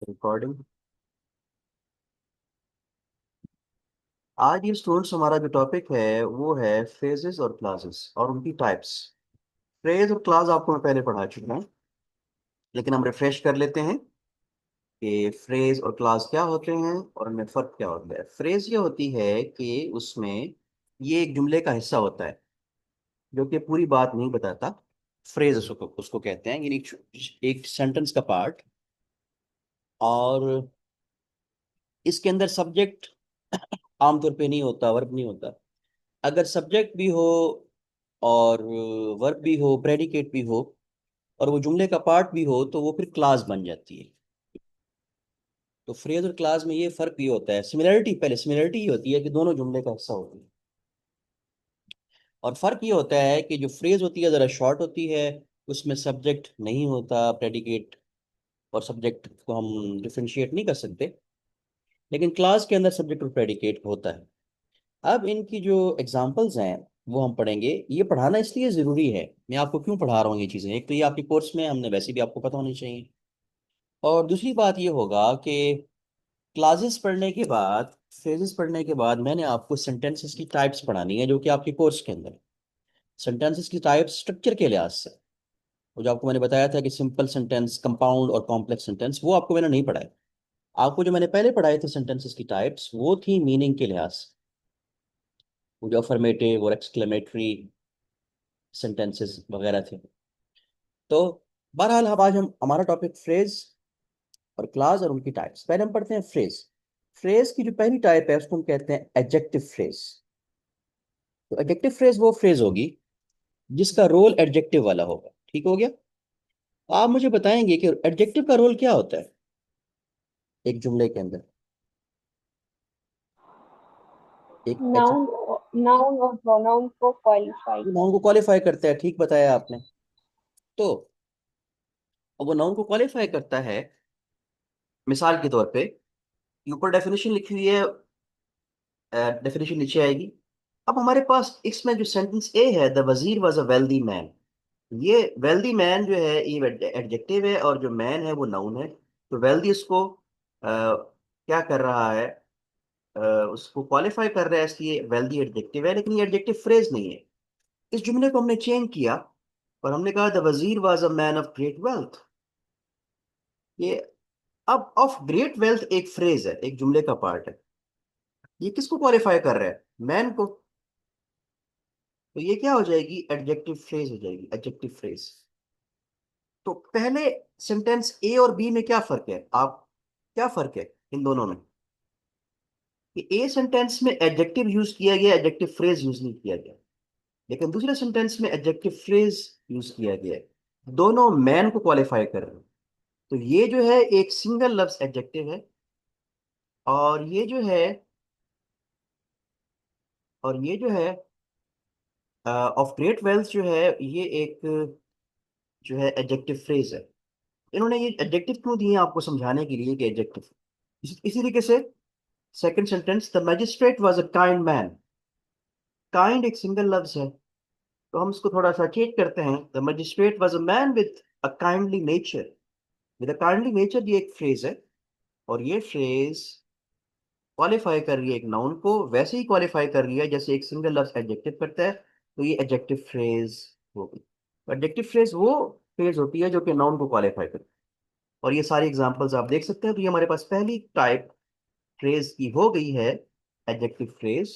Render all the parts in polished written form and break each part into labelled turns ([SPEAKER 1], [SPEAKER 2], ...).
[SPEAKER 1] Recording. आज ये students हमारा जो टॉपिक है वो है फ्रेजेस और क्लासेस और उनकी टाइप्स। फ्रेज और क्लास आपको मैं पहले पढ़ा चुका हूँ, लेकिन हम रिफ्रेश कर लेते हैं कि फ्रेज और क्लास क्या होते हैं और उनमें फ़र्क क्या होता है। फ्रेज ये होती है कि उसमें ये एक जुमले का हिस्सा होता है जो कि पूरी बात नहीं बताता। फ्रेज उसको उसको कहते हैं, यानी एक सेंटेंस का पार्ट। और इसके अंदर सब्जेक्ट आमतौर पे नहीं होता, वर्ब नहीं होता। अगर सब्जेक्ट भी हो और वर्ब भी हो, प्रेडिकेट भी हो और वो जुमले का पार्ट भी हो तो वो फिर क्लास बन जाती है। तो फ्रेज और क्लास में ये फर्क ये होता है, सिमिलरिटी, पहले सिमिलरिटी ये होती है कि दोनों जुमले का हिस्सा होती है। और फर्क ये होता है कि जो फ्रेज होती है ज़रा शॉर्ट होती है, उसमें सब्जेक्ट नहीं होता, प्रेडिकेट और सब्जेक्ट को हम डिफ्रेंशिएट नहीं कर सकते। लेकिन क्लास के अंदर सब्जेक्ट और प्रेडिकेट होता है। अब इनकी जो एग्जांपल्स हैं वो हम पढ़ेंगे। ये पढ़ाना इसलिए ज़रूरी है, मैं आपको क्यों पढ़ा रहा हूँ ये चीज़ें, एक तो ये आपके कोर्स में हमने वैसे भी आपको पता होनी चाहिए। और दूसरी बात ये होगा कि क्लासेस पढ़ने के बाद, फ्रेजेस पढ़ने के बाद मैंने आपको सेंटेंसेस की टाइप्स पढ़ानी है जो कि आपके कोर्स के अंदर सेंटेंसेस की टाइप्स स्ट्रक्चर के लिहाज से। वो जो आपको मैंने बताया था कि सिंपल सेंटेंस, कंपाउंड और कॉम्प्लेक्स सेंटेंस, वो आपको मैंने नहीं पढ़ाया। आपको जो मैंने पहले पढ़ाए थे सेंटेंसेस की टाइप्स वो थी मीनिंग के लिहाज से, वो जो अफर्मेटिव और एक्सक्लेमेटरी सेंटेंसेस वगैरह थे। तो बहरहाल अब आज हम हमारा टॉपिक फ्रेज और क्लास और उनकी टाइप्स। पहले हम पढ़ते हैं फ्रेज। फ्रेज की जो पहली टाइप है उसको हम कहते हैं एडजेक्टिव फ्रेज। तो एडजेक्टिव फ्रेज वो फ्रेज होगी जिसका रोल एडजेक्टिव वाला होगा। ठीक हो गया? आप मुझे बताएंगे कि एडजेक्टिव का रोल क्या होता है एक जुमले के अंदर। एक
[SPEAKER 2] नाउन नाउन और प्रोनाउन को क्वालिफाई
[SPEAKER 1] नाउन को
[SPEAKER 2] करना।
[SPEAKER 1] क्वालिफाई करता है, ठीक बताया आपने। तो वो नाउन को क्वालिफाई करता है। मिसाल के तौर पे ऊपर डेफिनेशन लिखी हुई है, डेफिनेशन नीचे आएगी। अब हमारे पास इसमें जो सेंटेंस ए है, द वजीर वॉज अ वेल्दी मैन। ये वेल्दी मैन जो है ये एडजेक्टिव है और जो मैन है वो नाउन है। तो वेल्दी उसको क्या कर रहा है, अ, उसको क्वालिफाई कर रहा है, इसलिए वेल्दी एडजेक्टिव है, लेकिन ये एडजेक्टिव फ्रेज नहीं है। इस जुमले को हमने चेंज किया और हमने कहा द वजीर was a man of great wealth. ये अब ऑफ ग्रेट वेल्थ एक फ्रेज है, एक जुमले का पार्ट है। ये किसको क्वालिफाई कर रहा है? मैन को। तो ये क्या हो जाएगी? एडजेक्टिव फ्रेज हो जाएगी, एडजेक्टिव फ्रेज। तो पहले सेंटेंस ए और बी में क्या फर्क है? आप क्या फर्क है इन दोनों में? कि ए सेंटेंस में एडजेक्टिव यूज किया गया, एडजेक्टिव फ्रेज यूज नहीं किया गया, लेकिन दूसरे सेंटेंस में एडजेक्टिव फ्रेज यूज किया गया है। दोनों मैन को क्वालिफाई कर रहे हैं। तो ये जो है एक सिंगल लफ्ज एडजेक्टिव है। और ये जो है और ये जो है ऑफ ग्रेट वेल्थ जो है ये एक जो है एडजेक्टिव फ्रेज है। इन्होंने ये एडजेक्टिव क्यों दिए आपको समझाने के लिए कि एडजेक्टिव। इसी तरीके से second sentence, the magistrate was a kind man. Kind एक सिंगल लफ्ज है, तो हम इसको थोड़ा सा चेंज करते हैं, the magistrate was a man with a kindly nature. With a kindly nature ये एक फ्रेज है और ये फ्रेज क्वालिफाई कर रही है एक नाउन को, वैसे ही क्वालिफाई कर रही है जैसे एक सिंगल लफ्ज एडजेक्टिव करता है। तो ये एडजेक्टिव फ्रेज होगी। एडजेक्टिव फ्रेज वो फ्रेज होती है जो कि नाउन को क्वालिफाई करती है। और ये सारी एग्जांपल्स आप देख सकते हैं। तो ये हमारे पास पहली टाइप फ्रेज की हो गई है, एडजेक्टिव फ्रेज।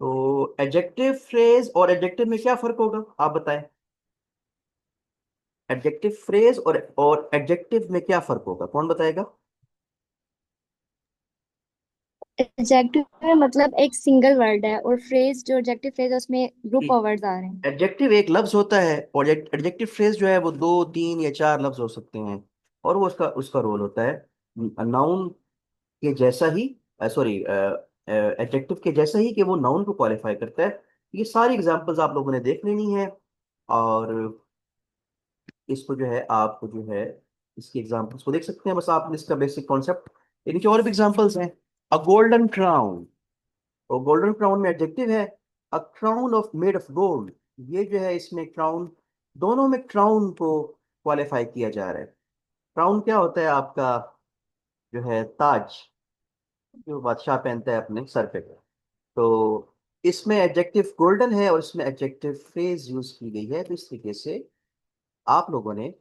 [SPEAKER 1] तो एडजेक्टिव फ्रेज और एडजेक्टिव में क्या फर्क होगा आप बताएं? एडजेक्टिव फ्रेज और एडजेक्टिव में क्या फर्क होगा, कौन बताएगा?
[SPEAKER 2] एडजेक्टिव में मतलब एक सिंगल वर्ड है, और फ्रेज जो एडजेक्टिव फ्रेज है उसमें ग्रुप ऑफ वर्ड्स आ रहे हैं।
[SPEAKER 1] एडजेक्टिव एक लफ्ज होता है और एडजेक्टिव फ्रेज जो है वो दो तीन या चार लफ्ज हो सकते हैं। और वो उसका उसका रोल होता है नाउन के जैसा ही, सॉरी, एडजेक्टिव के जैसा ही कि वो नाउन को क्वालिफाई करता है। ये सारी एग्जांपल्स आप लोगों ने देख लेनी है। और इसको जो है आप जो है इसकी एग्जांपल्स को देख सकते हैं, बस आप इसका बेसिक कॉन्सेप्ट। इनके और भी एग्जांपल्स हैं। अ गोल्डन क्राउन, और गोल्डन क्राउन में एडजेक्टिव है। A crown of made of gold, ये जो है इसमें क्राउन, दोनों में क्राउन को क्वालिफाई किया जा रहा है। क्राउन क्या होता है आपका? जो है ताज, जो बादशाह पहनता है अपने सर पे। तो इसमें एडजेक्टिव गोल्डन है और इसमें एडजेक्टिव फ्रेज यूज की गई है। तो इस तरीके से आप लोगों ने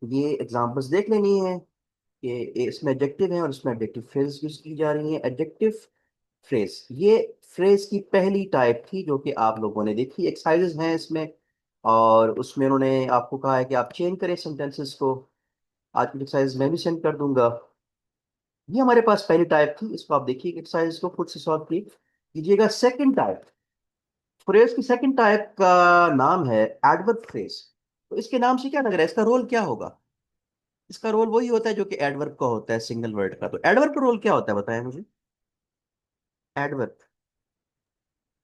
[SPEAKER 1] ये एग्जांपल्स देख लेनी है कि इसमें एडजेक्टिव है और इसमें एडजेक्टिव फ्रेज यूज की जा रही है। एडजेक्टिव फ्रेज, ये फ्रेज की पहली टाइप थी जो कि आप लोगों ने देखी। एक्सरसाइजेस हैं इसमें, और उसमें उन्होंने आपको कहा है कि आप चेंज करें सेंटेंसेस को। आज की एक्सरसाइज मैं भी सेंड कर दूंगा। ये हमारे पास पहली टाइप थी, इसको आप देखिए एक्सरसाइज को खुद से सॉल्व कीजिएगा। सेकंड टाइप, फ्रेज की सेकंड टाइप का नाम है एडवर्ब फ्रेज। तो इसके नाम से क्या लग रहा है, इसका रोल क्या होगा? इसका रोल वही होता है जो कि एडवर्ब का होता है, सिंगल वर्ड का। तो एडवर्ब का रोल क्या होता है बताएं मुझे। एडवर्ब,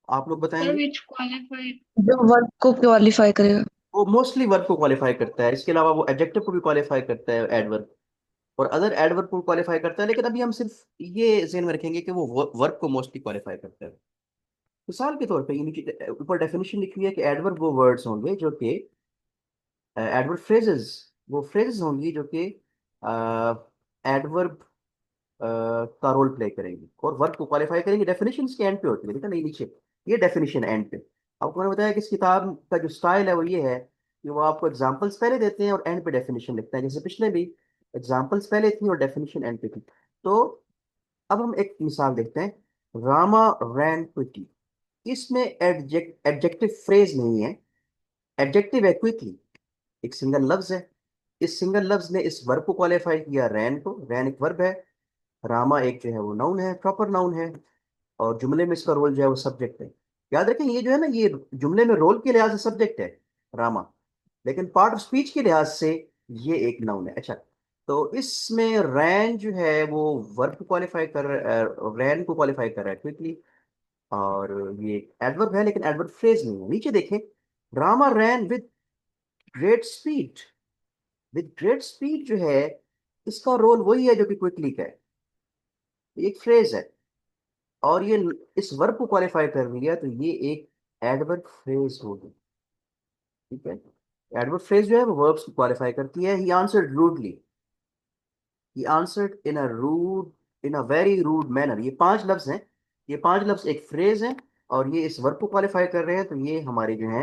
[SPEAKER 1] आप लोग
[SPEAKER 3] सर
[SPEAKER 1] बताएंगे।
[SPEAKER 3] विच क्वालिफाई, जो वर्क को क्वालिफाई करेगा।
[SPEAKER 1] वो मोस्टली वर्ब को क्वालिफाई करता है, इसके अलावा वो एडजेक्टिव को भी क्वालिफाई करता है एडवर्ब, और अदर एडवर्ब को क्वालिफाई करता है। लेकिन अभी हम सिर्फ ये ध्यान में रखेंगे कि वो वर्ब को मोस्टली क्वालिफाई करता है। मिसाल के तौर पे ये नीचे ऊपर डेफिनेशन लिखी हुई है कि एडवर्ब वो वर्ड्स होंगे जो कि एडवर्ब फ्रेजेस, वो फ्रेजेस होंगी जो कि एडवर्ब का रोल प्ले करेंगी और वर्ब को क्वालिफाई करेंगे। डेफिनेशन के एंड पे होती है, देखा नहीं नीचे, ये डेफिनेशन एंड पे। आपको मैंने बताया कि इस किताब का जो स्टाइल है वो ये है कि वो आपको एग्जांपल्स पहले देते हैं और एंड पे डेफिनेशन लिखते हैं। जैसे पिछले भी एग्जांपल्स पहले थी और डेफिनेशन एंड पे थी। तो अब हम एक मिसाल देखते हैं। रामा रैन क्विकली, इसमें एडजेक्टिव फ्रेज नहीं है, एडजेक्टिव है क्विकली, एक सिंगल लफ्ज है। इस सिंगल लफ्ज ने इस वर्ब को क्वालिफाई किया, रैन को। रैन एक वर्ब है, रामा एक जो है वो नाउन है, प्रॉपर नाउन है, और जुमले में इसका रोल जो है वो सब्जेक्ट है। याद रखें ये जो है ना, ये जुमले में रोल के लिहाज से सब्जेक्ट है रामा, लेकिन पार्ट ऑफ स्पीच के लिहाज से ये एक नाउन है। अच्छा, तो इसमें रैन जो है वो वर्ब को क्वालिफाई कर, रैन को क्वालिफाई कर रहा है क्विकली, और ये एडवर्ब है लेकिन एडवर्ब फ्रेज नहीं है। नीचे देखें, Rama ran with great speed. With great speed जो है, इसका रोल वही है जो कि क्विकली का है, ये एक फ्रेज है, और ये इस वर्ब को क्वालिफाई कर रही है, तो ये एक एडवर्ब फ्रेज होगी। ठीक है, एडवर्ब फ्रेज जो है वो वर्ब्स को क्वालिफाई करती है। He answered rudely, he answered in a rude, in a very rude manner. ये पांच लफ्ज हैं, ये पांच लफ्ज एक फ्रेज है, और ये इस वर्ब को क्वालिफाई कर रहे हैं, तो ये हमारी जो है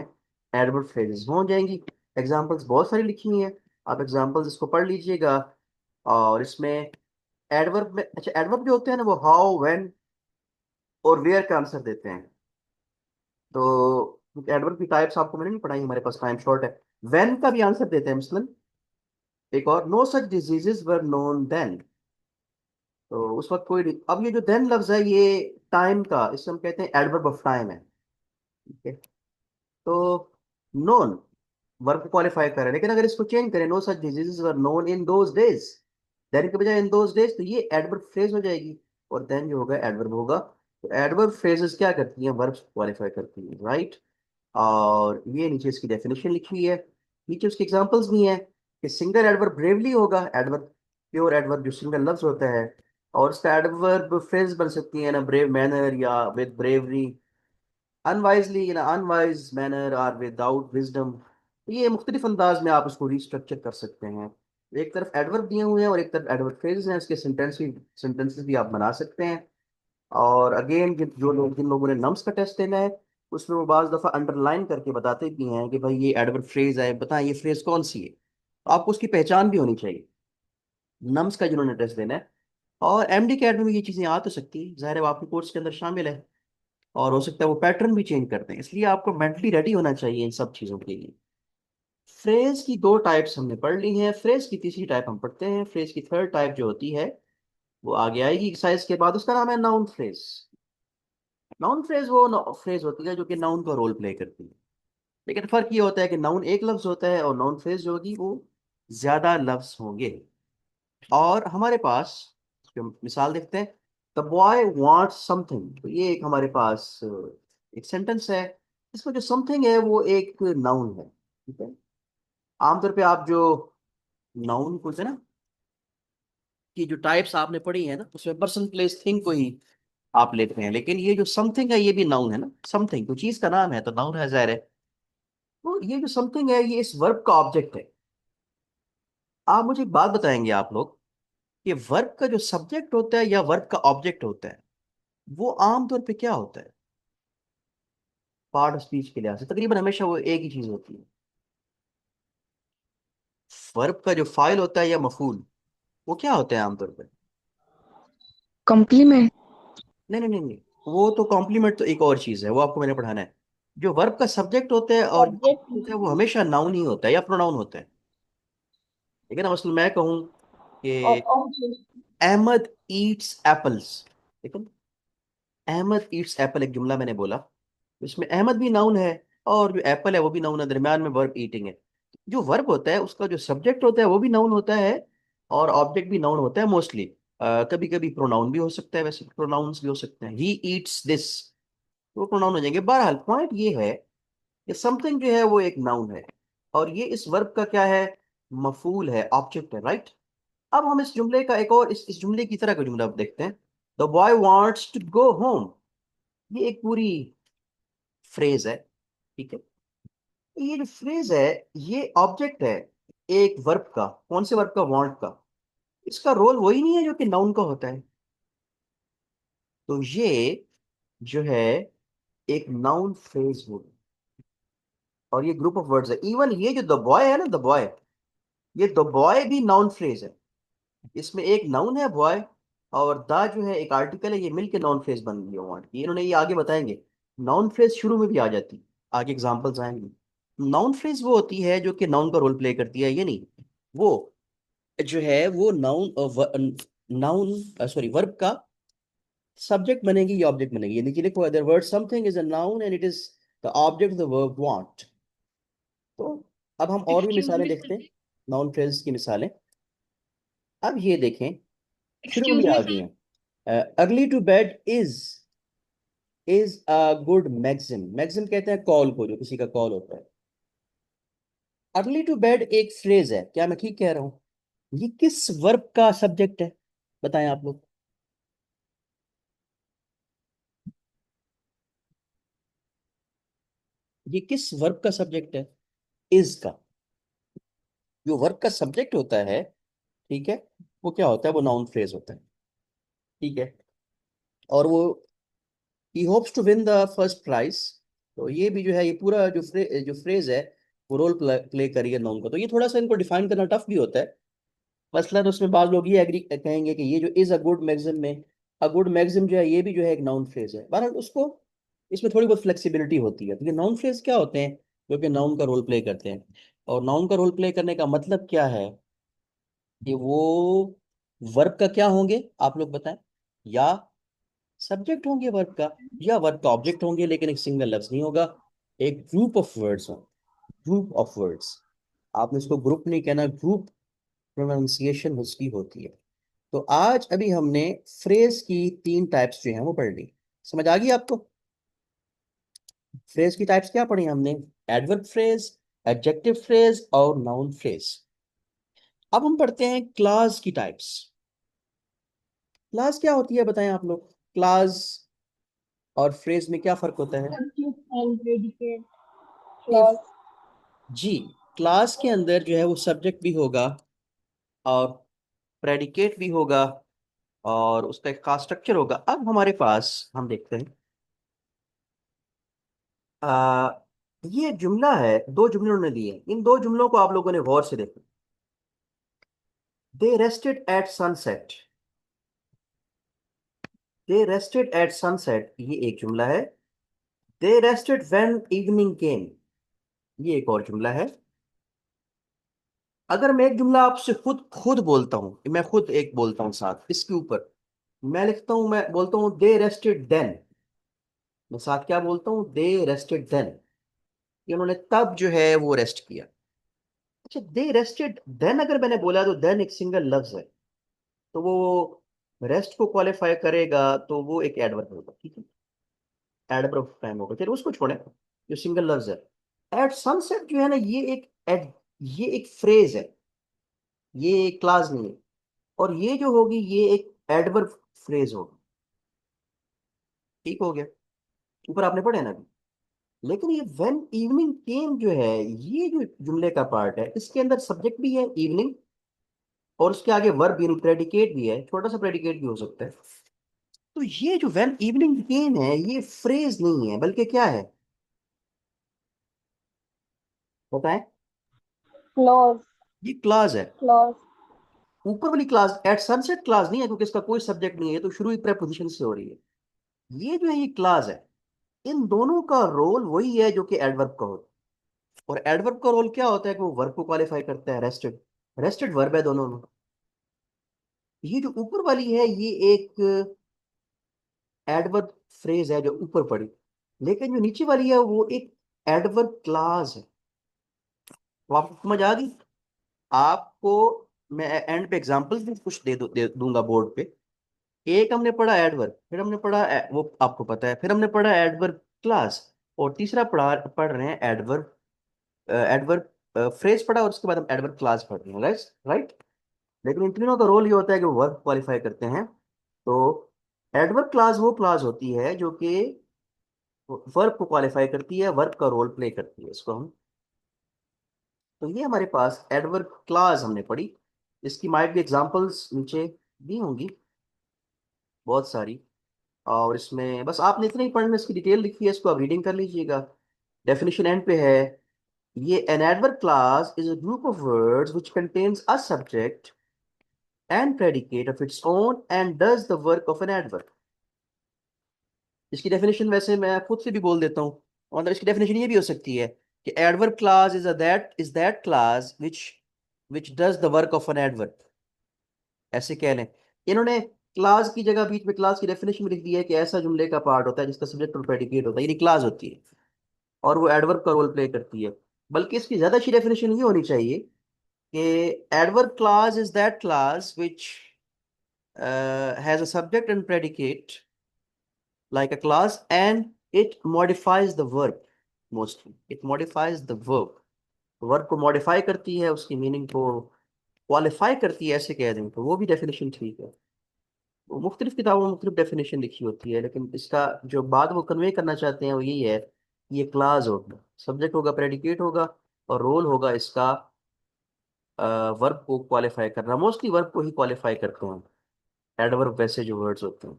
[SPEAKER 1] एडवर्ब फ्रेजेस हो जाएंगी। एग्जांपल्स बहुत सारी लिखी हुई हैं, आप एग्जांपल्स इसको पढ़ लीजिएगा। और इसमें एडवर्ब में, अच्छा एडवर्ब जो होते हैं ना वो हाउ, व्हेन और वेयर का आंसर देते हैं। तो एडवर्ब की टाइप्स आपको मैंने नहीं पढ़ाई, हमारे पास टाइम शॉर्ट है। व्हेन का भी आंसर देते हैं मिसलन। एक और, no such diseases were known then, तो उस वक्त कोई नहीं। अब ये जो देन लफ्ज है ये टाइम का, इसे हम कहते हैं एडवर्ब ऑफ टाइम है। ठीक है, तो नोन वर्ब को क्वालिफाई कर रहे हैं, लेकिन अगर इसको चेंज करें, no such diseases were known in those days, then के बजाय इन दोज डेज, तो ये एडवर्ब फ्रेज हो जाएगी, और देन जो होगा एडवर्ब होगा। तो एडवर्ब फ्रेजेस क्या करती हैं, वर्ब्स क्वालिफाई करती हैं, राइट। और ये नीचे इसकी डेफिनेशन लिखी हुई है, नीचे उसके एग्जांपल्स भी हैं कि सिंगल एडवर्ब ब्रेवली होगा, एडवर्ब प्योर एडवर्ब जो सिंगल लफ्ज होता है, और इसका एडवर्ब फ्रेज बन सकती है ना, ब्रेव मैनर या with bravery, unwisely in unwise manner और विदाउट विजडम। ये मुख्तलिफ अंदाज में आप इसको रिस्ट्रक्चर कर सकते हैं। एक तरफ एडवर्ब दिए हुए हैं और एक तरफ एडवर्ब फ्रेजेस हैं, उसके सेंटेंसेस भी आप बना सकते हैं। और अगेन जिन लोगों ने नम्स का टेस्ट देना है, उसमें वो बाज दफा अंडरलाइन करके बताते भी हैं कि भाई ये एडवर्ब फ्रेज है, बताएं ये फ्रेज कौन सी है। तो आपको उसकी पहचान भी होनी चाहिए, नम्स का जिन्होंने टेस्ट देना है। और एमडी कैड में ये चीजें आ तो सकती हैं, ज़ाहिर है वो आपके कोर्स के अंदर शामिल है, और हो सकता है वो पैटर्न भी चेंज करते हैं, इसलिए आपको मेंटली रेडी होना चाहिए इन सब चीज़ों के लिए। फ्रेज की दो टाइप्स हमने पढ़ ली हैं, फ्रेज की तीसरी टाइप हम पढ़ते हैं। फ्रेज की थर्ड टाइप जो होती है वो आगे आएगी एक्सरसाइज के बाद, उसका नाम है नाउन फ्रेज। नाउन फ्रेज वो फ्रेज होती है जो कि नाउन का रोल प्ले करती है, लेकिन फर्क ये होता है कि नाउन एक लफ्ज होता है और नाउन फ्रेज जो होगी वो ज्यादा लफ्ज होंगे। और हमारे पास जो मिसाल देखते हैं, द बॉय वांट्स समथिंग, तो ये एक हमारे पास एक सेंटेंस है, इसमें जो समथिंग है वो एक नाउन है। ठीक है, आमतौर पे आप जो नाउन को है ना, कि जो टाइप्स आपने पढ़ी है ना, उसमें पर्सन प्लेस थिंग को ही आप लेते हैं, लेकिन ये जो समथिंग है ये भी नाउन है ना, समथिंग तो चीज का नाम है तो नाउन है, जाहिर है। तो ये जो समथिंग है ये इस वर्ब का ऑब्जेक्ट है। आप मुझे एक बात बताएंगे आप लोग, कि वर्ब का जो सब्जेक्ट होता है या वर्ब का ऑब्जेक्ट होता है वो आमतौर पे क्या होता है? पार्ट ऑफ स्पीच के लिहाज से तकरीबन हमेशा वो एक ही चीज होती है। वर्ब का जो फाइल होता है या मफूल, वो क्या होता है आमतौर पर?
[SPEAKER 3] कॉम्प्लीमेंट।
[SPEAKER 1] नहीं नहीं नहीं नहीं, वो तो कॉम्प्लीमेंट तो एक और चीज है, वो आपको मैंने पढ़ाना है। जो वर्ब का सब्जेक्ट होता है और होता है वो हमेशा नाउन ही होता है या प्रोनाउन होता है। ठीक है ना, मसलन मैं कहूँ कि अहमद ईट्स एप्पल्स, ठीक है, अहमद ईट्स एप्पल एक जुमला मैंने बोला, इसमें अहमद भी नाउन है और जो एप्पल है वो भी नाउन है, दरम्यान में वर्ब ईटिंग है। जो वर्ब होता है उसका जो सब्जेक्ट होता है वो भी नाउन होता है और ऑब्जेक्ट भी नाउन होता है मोस्टली। कभी कभी प्रोनाउन भी हो सकता है, वैसे प्रोनाउंस भी हो सकते हैं, ही ईट्स दिस, वो प्रोनाउन हो जाएंगे। बहरहाल पॉइंट ये है कि समथिंग जो है वो एक नाउन है और ये इस वर्ब का क्या है, मफूल है, ऑब्जेक्ट है, राइट। अब हम इस जुमले का एक और इस जुमले की तरह का जुमला अब देखते हैं। The boy wants to go home, ये एक पूरी फ्रेज है, ठीक है। ये जो फ्रेज है ये ऑब्जेक्ट है एक वर्ब का, कौन से वर्ब का, वांट का। इसका रोल वही नहीं है जो कि नाउन का होता है। तो ये जो है एक नाउन फ्रेज हो, और ये ग्रुप ऑफ वर्ड्स है। इवन ये जो द बॉय है ना, द बॉय, ये द बॉय भी नाउन फ्रेज है। इसमें एक नाउन है बॉय और द जो है एक आर्टिकल है, ये मिलके नाउन फ्रेज बन गया वांट की। इन्होंने ये आगे बताएंगे, नाउन फ्रेज शुरू में भी आ जाती, आगे एग्जांपल्स आएंगे। नाउन फ्रेज वो होती है जो कि नाउन का रोल प्ले करती है, ये नहीं, वो जो है वो नाउन नाउन सॉरी वर्ब का सब्जेक्ट बनेगी या ऑब्जेक्ट बनेगी। ये देखिए, लिखो the word something is a noun and it is the object of the verb want. तो अब हम और भी
[SPEAKER 3] एक्सक्यूज
[SPEAKER 1] मिसालें
[SPEAKER 3] मी
[SPEAKER 1] देखते हैं, नाउन फ्रेज की मिसालें। अब ये देखें, शुरू में भी
[SPEAKER 3] एक्सक्यूज
[SPEAKER 1] आ
[SPEAKER 3] मी
[SPEAKER 1] गई
[SPEAKER 3] सर।
[SPEAKER 1] हैं। Early to bed is a good maxim, maxim कहते हैं कॉल को, जो किसी का कॉल होता है। अर्ली टू बेड एक फ्रेज है, क्या मैं ठीक कह रहा हूँ? ये किस वर्ब का सब्जेक्ट है, बताएं आप लोग। ये किस वर्ब का सब्जेक्ट है? इज का। जो वर्ब का सब्जेक्ट होता है, ठीक है, वो क्या होता है, वो नाउन फ्रेज होता है, ठीक है। और वो ही hopes to win the first prize, तो ये भी जो है, ये पूरा जो फ्रेज है वो रोल प्ले करिए नाउन का। तो ये थोड़ा सा इनको डिफाइन करना टफ भी होता है। मसलन उसमें बाद लोग ये एग्री कहेंगे कि ये जो इज अ गुड मैगजिम में, अ गुड मैगजिम जो है ये भी जो है एक नाउन फ्रेज है। बहरहाल उसको, इसमें थोड़ी बहुत फ्लेक्सिबिलिटी होती है। तो ये नाउन फ्रेज क्या होते हैं, जो कि नाउन का रोल प्ले करते हैं। और नाउन का रोल प्ले करने का मतलब क्या है, कि वो वर्ब का क्या होंगे आप लोग बताएं, या सब्जेक्ट होंगे वर्ब का, या वर्ब का ऑब्जेक्ट होंगे, लेकिन एक सिंगल लफ्ज नहीं होगा, एक ग्रुप ऑफ वर्ड्स हो, ग्रुप ऑफ वर्ड्स। आपने इसको ग्रुप नहीं कहना, ग्रुप प्रोनाउंसिएशन उसकी होती है। तो आज अभी हमने फ्रेज की तीन टाइप्स जो हैं वो पढ़ ली। समझ आ गई आपको? फ्रेज की टाइप्स क्या पढ़ी हमने? एडवर्ब फ्रेज, एडजेक्टिव फ्रेज और नाउन फ्रेज। अब हम पढ़ते हैं क्लास की टाइप्स। क्लास क्या होती है बताएं आप लोग, क्लास और फ्रेज में क्या फर्क होता है?
[SPEAKER 2] and predicate
[SPEAKER 1] ये
[SPEAKER 2] clause।
[SPEAKER 1] जी, क्लास के अंदर जो है वो सब्जेक्ट भी होगा और प्रेडिकेट भी होगा और उसका एक खास स्ट्रक्चर होगा। अब हमारे पास हम देखते हैं, आ, ये जुमला है, दो जुमले उन्होंने दिए, इन दो जुमलों को आप लोगों ने गौर से देखा। दे रेस्टेड एट सनसेट, दे रेस्टेड एट सनसेट, ये एक जुमला है। दे रेस्टेड व्हेन इवनिंग केम, ये एक और जुमला है। अगर मैं एक जुमला आपसे खुद खुद बोलता हूं, मैं खुद एक बोलता हूं साथ इसके ऊपर, मैं लिखता हूं, मैं बोलता हूं दे रेस्टेड देन, मैं साथ क्या बोलता हूं, दे रेस्टेड देन, कि उन्होंने तब जो है वो रेस्ट किया। अच्छा, दे रेस्टेड देन अगर मैंने बोला तो देन एक सिंगल लफ्ज है, तो वो रेस्ट को क्वालिफाई करेगा, तो वो एक एडवर्ब होगा, ठीक है, एडवर्ब ऑफ टाइम होगा। चलिए उसको छोड़ें, जो सिंगल लफ्ज है। एट सनसेट जो है ना, ये एक फ्रेज है, ये क्लास नहीं है। और ये जो होगी ये एक एडवर्ब फ्रेज होगी, ठीक हो गया, ऊपर आपने पढ़े ना अभी। लेकिन ये व्हेन इवनिंग केम जो है, ये जो जुमले का पार्ट है, इसके अंदर सब्जेक्ट भी है इवनिंग और उसके आगे वर्ब यानी प्रेडिकेट भी है, छोटा सा प्रेडिकेट भी हो सकता है। तो ये जो व्हेन इवनिंग केम है ये फ्रेज नहीं है, बल्कि क्या है बताएं?
[SPEAKER 2] क्लॉज।
[SPEAKER 1] ये क्लास है।
[SPEAKER 2] क्लॉज।
[SPEAKER 1] ऊपर वाली क्लास एट सनसेट क्लास नहीं है, क्योंकि इसका कोई सब्जेक्ट नहीं है, तो शुरू ही प्रेपोजिशन से हो रही है। ये जो है ये क्लास है। इन दोनों का रोल वही है जो कि एडवर्ब का होता है। और एडवर्ब का रोल क्या होता है कि वो वर्ब को क्वालिफाई करता है। रेस्टेड, रेस्टेड वर्ब है दोनों में। ये जो ऊपर वाली है ये एक एडवर्ब फ्रेज है जो ऊपर पड़ी, लेकिन जो नीचे वाली है वो एक एडवर्ब क्लास है। तो आपको समझ आ गई? आपको मैं एंड पे एग्जांपल्स भी कुछ दे दूंगा बोर्ड पे। एक हमने पढ़ा एडवर्ब, फिर हमने पढ़ा वो आपको पता है, फिर हमने पढ़ा एडवर्ब क्लास, और तीसरा पढ़ रहे हैं एडवर्ब, एडवर्ब फ्रेज पढ़ा, और उसके बाद हम एडवर्ब क्लास पढ़ रहे हैं। Right right. लेकिन इन तीनों का रोल ये होता है कि वो वर्ब क्वालिफाई करते हैं। तो एडवर्ब क्लास वो क्लास होती है जो कि वर्ब को क्वालिफाई करती है, वर्ब का रोल प्ले करती है, इसको हम। तो ये हमारे पास एडवर्ब क्लास हमने पढ़ी। इसकी माइट भी एग्जांपल्स नीचे दी होंगी बहुत सारी, और इसमें बस आपने इतना ही पढ़ना, इसकी डिटेल लिखी है, इसको आप रीडिंग कर लीजिएगा। डेफिनेशन एंड पे है। ये an adverb class is a group of words which contains a subject and predicate of its own and does the work of an adverb. इसकी डेफिनेशन वैसे मैं खुद से भी बोल देता हूँ, मतलब इसकी डेफिनेशन ये भी हो सकती है कि adverb class is that class which does the work of an adverb. ऐसे कह लें, इन्होंने क्लास की जगह बीच में क्लास की डेफिनेशन में लिख दी है कि ऐसा जुमले का पार्ट होता है जिसका सब्जेक्ट और प्रेडिकेट होता है, यानी क्लास होती है, और वो एडवर्ब का रोल प्ले करती है। बल्कि इसकी ज्यादा अच्छी डेफिनेशन ये होनी चाहिए कि adverb class is that class which has a subject and predicate like a class, and it modifies the verb, mostly it modifies the verb, verb को मॉडिफाई करती है, उसकी मीनिंग को क्वालिफाई करती है, ऐसे कह दें तो वो भी डेफिनेशन ठीक है। वो मुख्तलिफ किताबों में मुख्तलिफ डेफिनेशन लिखी होती है, लेकिन इसका जो बात वो कन्वे करना चाहते हैं वो यही है कि ये क्लास होगा, सब्जेक्ट होगा, प्रेडिकेट होगा, और रोल होगा इसका वर्ब को क्वालिफाई करना। मोस्टली वर्ब को ही क्वालिफाई करते हैं एडवर्ब, वैसे जो वर्ड्स होते हैं।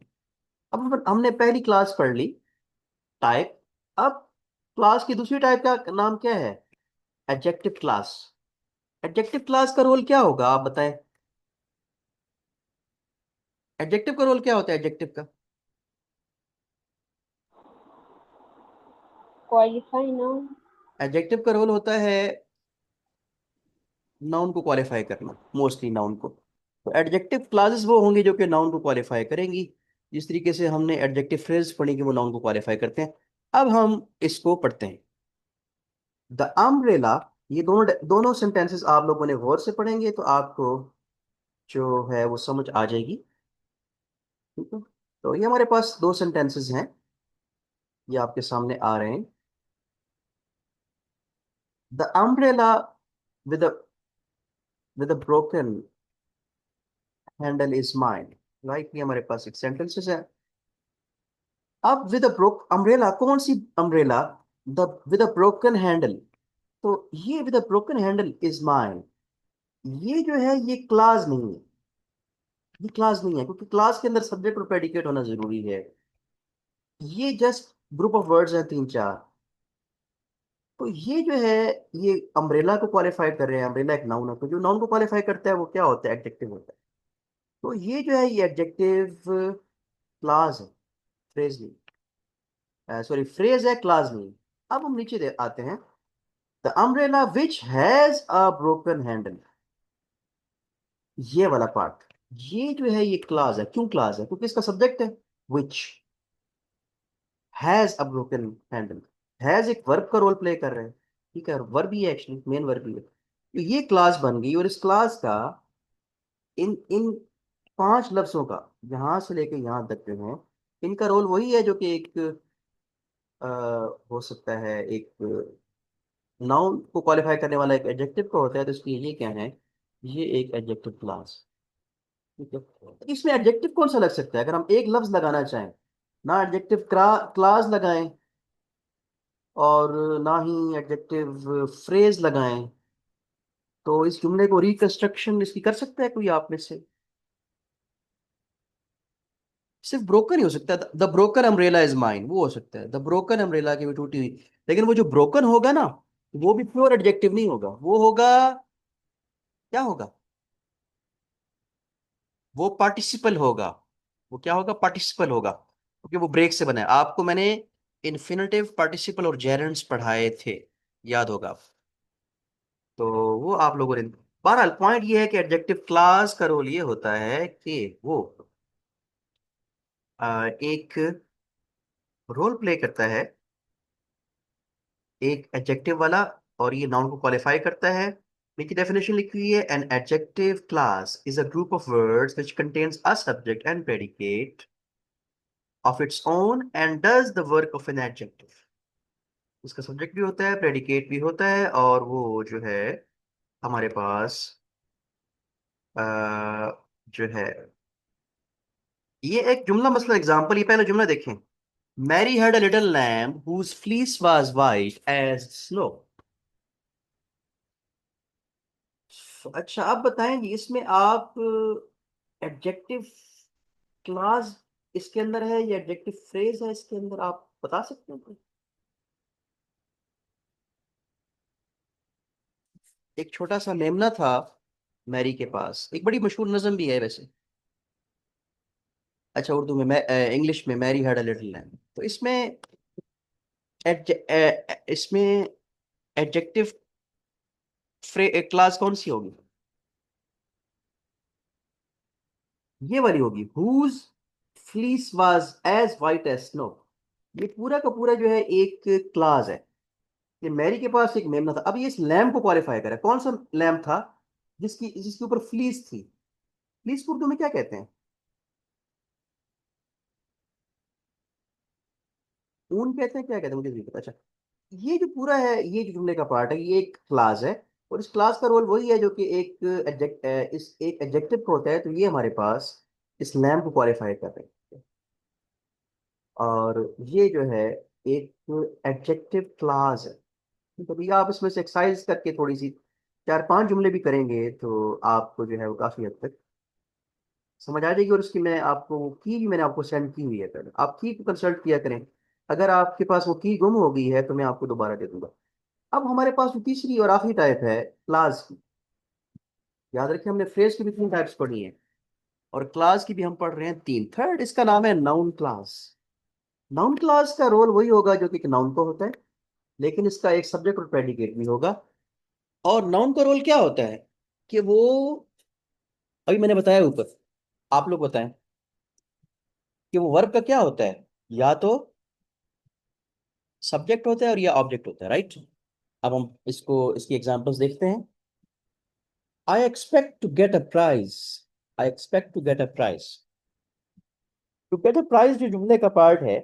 [SPEAKER 1] अब हमने पहली क्लास पढ़ ली, टाइप। अब क्लास की दूसरी टाइप का नाम क्या है? Adjective class. एडजेक्टिव क्लास का रोल क्या होगा आप बताएं? एडजेक्टिव का रोल क्या होता है एडजेक्टिव का?
[SPEAKER 2] Qualify noun.
[SPEAKER 1] एडजेक्टिव का रोल होता है नाउन को क्वालिफाई करना, मोस्टली नाउन को। तो एडजेक्टिव क्लासेस वो होंगी जो कि नाउन को क्वालिफाई करेंगी, जिस तरीके से हमने एडजेक्टिव फ्रेज पढ़ी कि वो नाउन को क्वालिफाई करते हैं। अब हम इसको पढ़ते हैं। The umbrella. ये दोनों दोनों सेंटेंसेस आप लोगों ने गौर से पढ़ेंगे तो आपको जो है वो समझ आ जाएगी। ठीक है, तो ये हमारे पास दो सेंटेंसेस हैं, ये आपके सामने आ रहे हैं। The umbrella with with a broken handle is mine. Right, ये हमारे पास एक सेंटेंसेस है। अब विद अ ब्रोक अम्ब्रेला, कौन सी umbrella? The with a broken handle. तो ये with a broken handle is mine, ये जो है ये क्लास नहीं है। ये क्लास नहीं है क्योंकि क्लास के अंदर सब्जेक्ट और प्रेडिकेट होना जरूरी है। ये जस्ट ग्रुप ऑफ वर्ड्स हैं तीन चार। तो ये जो है ये अम्ब्रेला को क्वालिफाई कर रहे हैं। अम्ब्रेला एक नाउन है, तो जो नाउन को क्वालिफाई करता है वो क्या होता है? एडजेक्टिव होता है। तो ये जो है ये एडजेक्टिव क्लास है, फ्रेज नहीं, सॉरी फ्रेज है, क्लास नहीं। अब हम नीचे आते हैं। The umbrella which has a broken handle, ये वाला पार्ट, ये जो है ये क्लास है। क्यों क्लास है? क्योंकि इसका सब्जेक्ट है which has a broken handle. Has एक वर्ब का रोल प्ले कर रहे हैं, ठीक है, वर्ब ही है, एक्चुअली मेन वर्ब ही है। तो ये क्लास बन गई, और इस क्लास का इन इन पांच लफ्जों का, यहां से लेके यहां तक जो है, इनका रोल वही है जो कि एक अ, हो सकता है एक नाउन को क्वालिफाई करने वाला एक एडजेक्टिव का होता है। तो इसलिए ये क्या है? ये एक एडजेक्टिव क्लास। ठीक है, तो इसमें एडजेक्टिव कौन सा लग सकता है अगर हम एक लफ्ज लगाना चाहें? ना एडजेक्टिव क्लास लगाएं, और ना ही एडजेक्टिव फ्रेज लगाएं, तो इस जुमले को रिकंस्ट्रक्शन इसकी कर सकता है कोई आप में से? सिर्फ ब्रोकन ही हो सकता है, the broken umbrella is mine, वो हो सकता है, द ब्रोकन अम्ब्रेला की भी टूटी हुई। लेकिन वो जो ब्रोकन होगा ना, वो भी प्योर एडजेक्टिव नहीं होगा, वो होगा, क्या होगा, वो पार्टिसिपल होगा। वो क्या होगा, पार्टिसिपल होगा, क्योंकि वो ब्रेक से बना है। आपको मैंने इन्फिनेटिव, पार्टिसिपल और जेरेंड्स पढ़ाए थे, याद होगा। तो वो आप लोगों ने, बहरहाल पॉइंट ये है कि एडजेक्टिव क्लास का रोल ये होता है कि वो एक रोल प्ले करता है, एक एडजेक्टिव वाला, और ये नाउन को क्वालिफाई करता है। इनकी डेफिनेशन लिखी हुई है, an adjective class is a group of words which contains a subject and predicate of its own and does the work of an adjective. उसका सब्जेक्ट भी होता है, प्रेडिकेट भी होता है, और वो जो है हमारे पास अ, जो है, ये एक जुमला, मसलन एग्जांपल, ये पहला जुमला देखें। Mary had a little lamb whose fleece was white as snow. अच्छा, आप बताएं जी, इसमें आप एडजेक्टिव क्लास इसके अंदर है या एडजेक्टिव फ्रेज है इसके अंदर, आप बता सकते हैं कोई? एक छोटा सा मेमना था मैरी के पास, एक बड़ी मशहूर नज्म भी है वैसे। अच्छा, उर्दू में, मैं इंग्लिश में, Mary had a little lamb. तो इसमें इसमें एडजेक्टिव क्लास कौन सी होगी? ये वाली होगी, whose fleece was as white as snow. ये पूरा का पूरा जो है एक क्लास है कि मैरी के पास एक मेमना था। अब ये इस लैम्प को क्वालिफाई करे, कौन सा लैम्प था, जिसकी जिसके ऊपर फ्लीस थी। फ्लीस को उर्दू में क्या कहते हैं? ऊन कहते हैं, क्या कहते हैं, मुझे नहीं पता। अच्छा, ये जो पूरा है, ये जो जुमले का पार्ट है, ये एक क्लास है, और इस क्लास का रोल वही है जो कि एक इस एक एडजेक्टिव को होता है। तो ये हमारे पास इस लैम्प को क्वालिफाई कर रहे हैं, और ये जो है एक एडजेक्टिव क्लास है। तो भैया आप इसमें से एक्सरसाइज करके थोड़ी सी 4-5 जुमले भी करेंगे तो आपको जो है वो काफी हद तक समझ आ जाएगी। और उसकी मैं आपको वो की भी मैंने आपको सेंड की हुई है, पहले आप की को कंसल्ट किया करें। अगर आपके पास वो की गुम हो गई है तो मैं आपको दोबारा दे दूंगा। अब हमारे पास जो तीसरी और आखिरी टाइप है क्लास की। याद रखिए, हमने फ्रेज की भी 3 टाइप्स पढ़ी हैं, और क्लास की भी हम पढ़ रहे हैं 3। थर्ड इसका नाम है नाउन क्लास। नाउन क्लास का रोल वही होगा जो कि एक नाउन को होता है, लेकिन इसका एक सब्जेक्ट और प्रेडिकेट भी होगा। और नाउन का रोल क्या होता है कि वो, अभी मैंने बताया ऊपर, आप लोग बताएं कि वो वर्ब का क्या होता है, या तो सब्जेक्ट होता है और या ऑब्जेक्ट होता है, राइट। अब हम इसको, इसकी एग्जांपल्स देखते हैं। I expect to get a prize, I expect to get a prize. To get a prize जो जुमले का पार्ट है,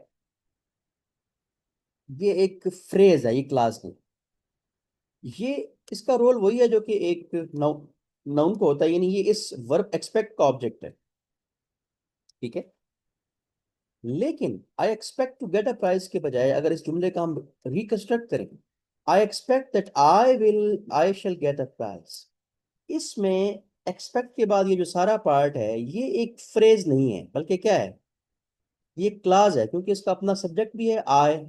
[SPEAKER 1] ये एक फ्रेज है, ये क्लास नहीं। ये, इसका रोल वही है जो कि एक नाउन नाउन को होता है, यानी ये इस वर्ब एक्सपेक्ट का ऑब्जेक्ट है, ठीक है। लेकिन I expect to get a prize के बजाय अगर इस जुमले का हम रिकंस्ट्रक्ट करें, I expect that I shall get a prize, इसमें एक्सपेक्ट के बाद ये जो सारा पार्ट है, ये एक फ्रेज नहीं है, बल्कि क्या है, ये क्लाज है, क्योंकि इसका अपना सब्जेक्ट भी है आई,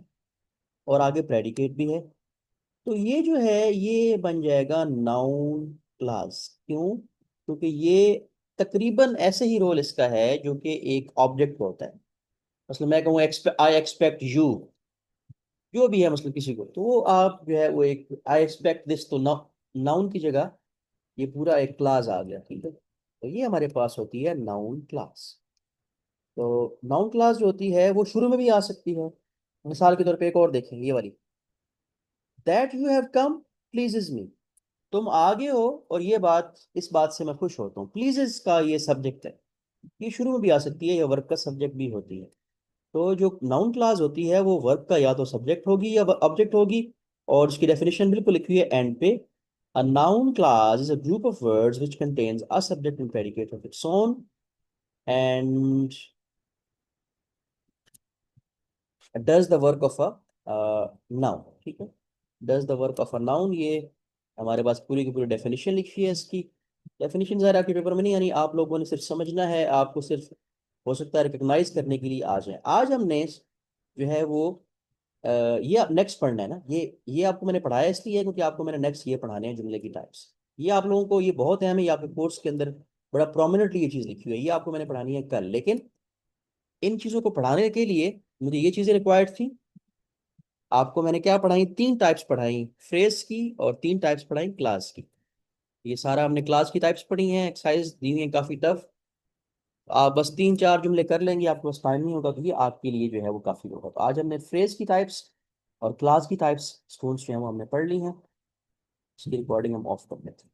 [SPEAKER 1] और आगे प्रेडिकेट भी है। तो ये जो है ये बन जाएगा नाउन क्लास। क्यों? क्योंकि ये तकरीबन ऐसे ही रोल इसका है जो कि एक ऑब्जेक्ट होता है। मतलब मैं कहूँ आई एक्सपेक्ट यू, जो भी है, मतलब किसी को, तो वो आप जो है वो एक आई एक्सपेक्ट दिस, तो नाउन की जगह ये पूरा एक क्लास आ गया, ठीक है। तो ये हमारे पास होती है नाउन क्लास। तो नाउन क्लास जो होती है वो शुरू में भी आ सकती है। मिसाल के तौर पे एक और देखें, ये वाली, that you have come pleases me. तुम आगे हो और ये बात, इस बात से मैं खुश होता हूँ। प्लीजेज का ये सब्जेक्ट है, ये शुरू में भी आ सकती है, या वर्ब का सब्जेक्ट भी होती है। तो जो नाउन क्लास होती है वो वर्ब का या तो सब्जेक्ट होगी या ऑब्जेक्ट होगी। और उसकी डेफिनेशन बिल्कुल लिखी हुई है एंड पे। A noun class is a group of words which contains a subject and predicate of its own and does the work of a noun, ठीक है। does the work of a noun, ये हमारे पास पूरी की पूरी definition लिखी है इसकी। डेफिनेशन ज़रा आपके पेपर में नहीं आनी, आप लोगों ने सिर्फ समझना है, आपको सिर्फ हो सकता है रिकग्नाइज करने के लिए आ जाए। आज हमने जो है वो ये आप नेक्स्ट पढ़ना है ना, ये आपको मैंने पढ़ाया इसलिए क्योंकि आपको मैंने नेक्स्ट ये पढ़ाने हैं जुमले की टाइप्स। ये आप लोगों को ये बहुत अहम है, ये आपके कोर्स के अंदर बड़ा प्रोमिनेंटली ये चीज़ लिखी हुई है, ये आपको मैंने पढ़ानी है कल। लेकिन इन चीज़ों को पढ़ाने के लिए मुझे ये चीज़ें रिक्वायर्ड थी। आपको मैंने क्या पढ़ाई, 3 टाइप्स पढ़ाई फ्रेज की, और 3 टाइप्स पढ़ाई क्लास की। ये सारा हमने क्लास की टाइप्स पढ़ी हैं, एक्सरसाइज दी हुई है काफ़ी टफ। आप बस 3-4 जुमले कर लेंगे, आपके पास टाइम नहीं होगा, तो ये आपके लिए जो है वो काफ़ी होगा। तो आज हमने फ्रेज की टाइप्स और क्लास की टाइप्स स्टूडेंट्स जो है वो हमने पढ़ ली हैं। इसकी रिकॉर्डिंग हम ऑफ कर लेते हैं।